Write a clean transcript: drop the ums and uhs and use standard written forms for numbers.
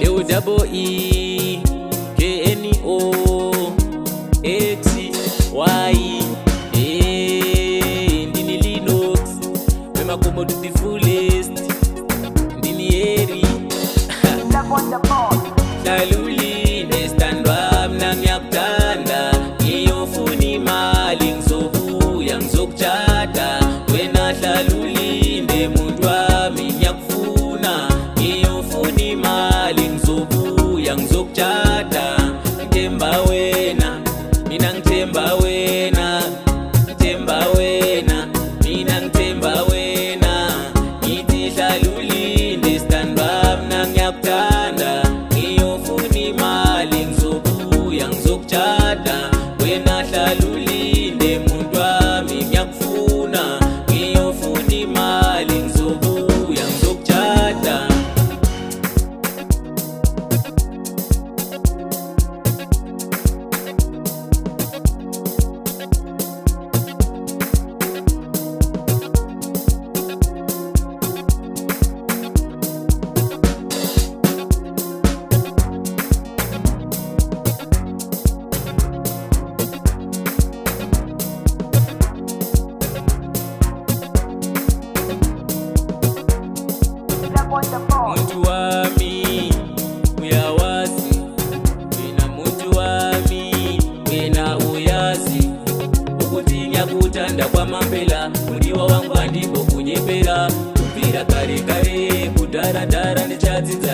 double E KNOXY ndini Linux wemakomo to the fullest ndini Eri Hlaluli nestandwa mna ngiyakutanda ngiyofuna imali ngizobuya ngizokutshata wena Hlaluli ndemuntu wami ngiyakufuna ngiyofuna imali ngizobuya ngizokutshata ngithemba wena mina ngithemba wena ngithemba wena mina ngithemba wena ngithi Hlaluli nestandwa mna ngiyakutanda ngiyofuna imali ngizobuya ngizokutshata wena Hlaluli ndemuntu wami ngiyakufuna ngiyofuna imali ngizobuya ngizokutshata muntu wami uyawazi wena muntu wami wena uyazi ukuthi ngiyakuthanda kwamampela mundiwa wangu andiko kunyepela kupira kare kare kudara dara nechadziza